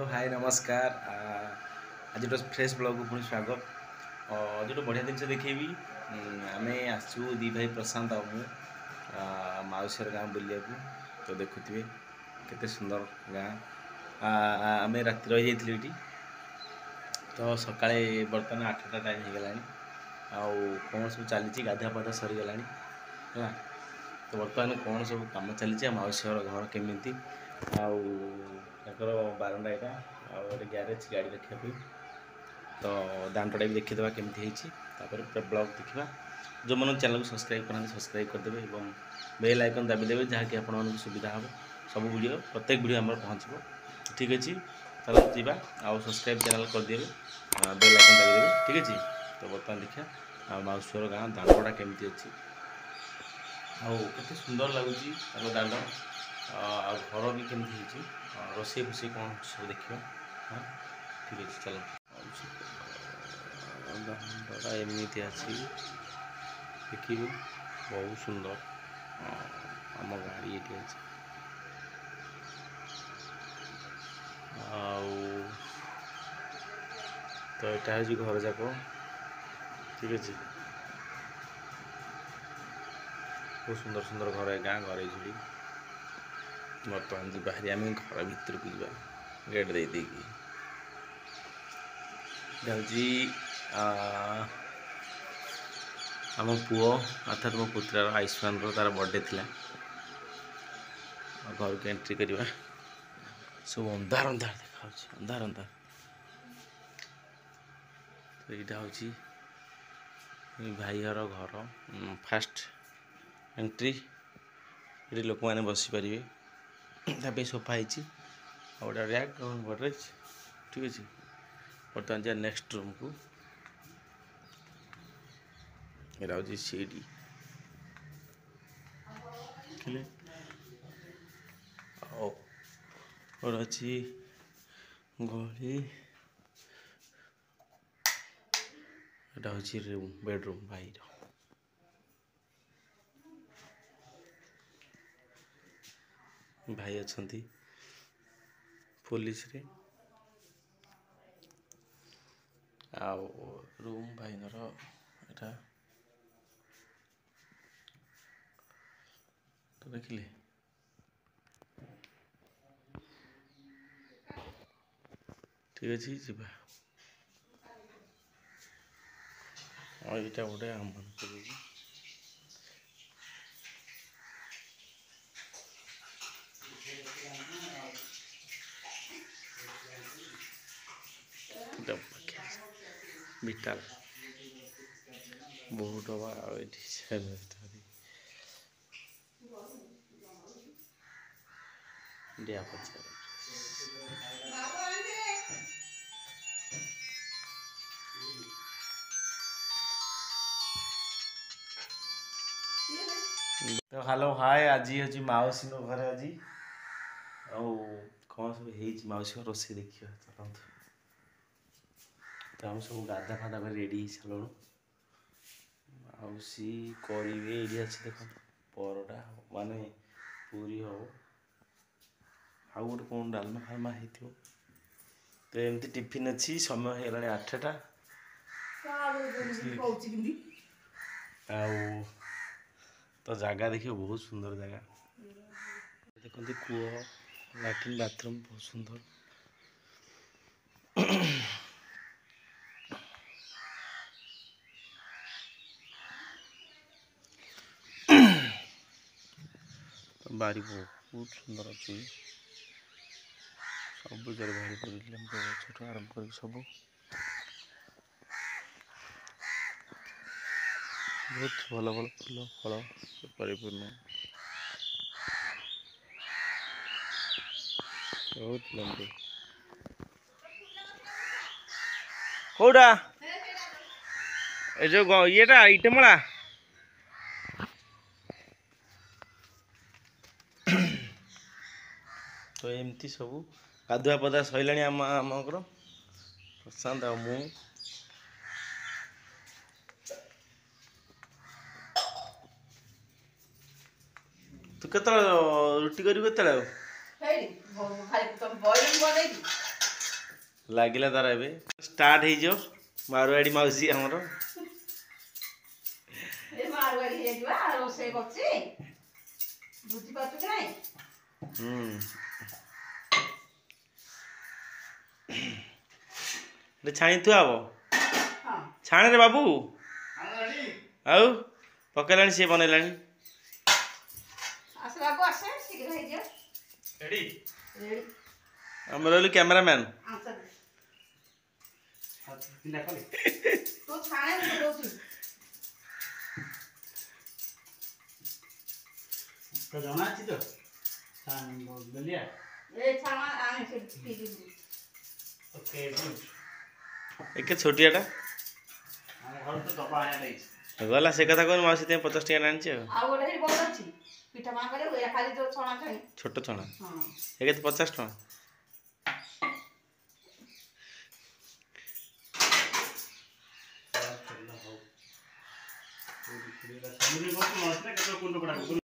हाय नमस्कार आज गोटे फ्रेश ब्लॉग को पुणी स्वागत आज गोटे बढ़िया जिन देखेबी आम आसू दी भाई प्रशांत आ मु माउसीर गाँव बुलिया तो देखुए केते सुंदर गाँ आम राति रही जाइए तो सका बर्तमान 8टा टाइम हो गला कौन सब चली गाधा पाधा सरीगला है तो बर्तमान कौन सब कम चली माउसी घर केमी आर बारंडा यहाँ और ग्यारेज गाड़ी रखापी तो दांडटा भी देखीदे केमती होपर ब्लॉग देखा जो मैंने चैनल को सब्सक्राइब करा सब्सक्राइब करदे और बेल आइकन दाबीदेवे जहाँकि आपको सुविधा हम सब वीडियो प्रत्येक वीडियो आम पहुँचो ठीक अच्छे चलो जावा आउ सब्सक्राइब चैनल करदे बेल आइकन दाबीदेवे ठीक अच्छे तो बर्तमान देखा माउसीर गाँ दांडटा केमती अच्छी आते सुंदर लगुच दांड आ घर भी केमती रोसे फुसे कौन सब देखा हाँ ठीक अच्छे चलो दांडा एमती अच्छी देखिए बहुत सुंदर आम गाड़ी ये अच्छे तो यहाँ हूँ घर जाक ठीक अच्छे बहुत सुंदर सुंदर घर है गाँ घर झुड़ी बर्तमान जी बाहरी आम घर भर को जा गेट दे देगी आम पुओ अर्थात मो पुत्रार आयुष्मान तार बर्थडे थिला घर को एंट्री करवा सब अंधार अंधार देखा अंधार अंधार तो यहाँ हूँ भाई घर फास्ट एंट्री ये लोक मैंने बसीपारे सोफा है गोटे रैक गडरेज ठीक अच्छे बर्तमान जा नेक्स्ट रूम को यहाँ हूँ सीढ़ी और अच्छी गली यहाँ हूँ रूम बेडरूम भाई भाई अच्छा पुलिस रे आउ रूम भाई एटा तो देखिले ठीक अच्छे जी और यहाँ गोटे आम विटाल बहुत डबा दिया पचार तो हेलो हाय आज हूँ माउसी घर आज कौन सब माउसी रोसे देखिए चलते तो हम सब गाधा फाधा रेडी सारे माउसी करे ये अच्छे देख परोटा माने पूरी हो आउ गोटे कौन डालमा फालमा हो तो एमती टिफिन अच्छी समय होगा 8टा तो जगह देखिए बहुत सुंदर जगह देखते कूह लैट्रिन बाथरूम बहुत सुंदर बारी बहुत सुंदर अच्छी सब जगह बाहरी पड़े छोट आरंभ कर सब बहुत भल भल फूल फल परिपूर्ण बहुत लंबे कौटा जो येटा इटमला तो एमती सब गाधुआ पदा सैला आमर प्रशांत आ मु तू केत रुटी कर ଲାଗିଲା ତାର ଏବେ ଷ୍ଟାର୍ଟ ହେଇଯିବ ମାରୁଆଡ଼ି ମାଉସୀ ଆମର। ଏ ମାରୁଆଡ଼ି ହେଇଯିବା ରୋଷେଇ କରୁଛି ବୁଝିପାରୁଛୁ କି ନାଇଁ? ଛାଣି ଥୁଆ ହବ ଛାଣରେ ବାବୁ ଆଉ ପକେଇଲାଣି ସିଏ ବନେଇଲାଣି। ଆସେ ବାବୁ ଆସେ ଶୀଘ୍ର ହେଇଯିବ। ରେଡି ରେଡି ଆମର ରହିଲୁ କ୍ୟାମେରାମ୍ୟାନ୍। ତୁ ଛାଣେ ମୁଁ ଦଉଛି ତ ଜଣା ଅଛି ତ ବେଲିଆ ଏ ଛାଣ ଆଣେ ସେ ପିଜି ଓକେ ଗୁଡ୍। ଏକେ ଛୋଟିଆଟା ଆମ ଘର ତ ଡବା ଆଣିଆ ଲାଗିଛି ଗଲା ସେ କଥା କହୁନି ମାଉସୀ ସେଥିପାଇଁ 50 ଟଙ୍କା ଆଣିଛି ଆଉ ଆଉ ଗୋଟେ ବଡ଼ ଅଛି ପିଠା ମା କରିବ ଏଇଟା ଖାଲି ଯୋଉ ଛଣା ଛଣି ଛୋଟ ଛଣା ହଁ ଏକେ ତ 50 ଟଙ୍କା। ହଉ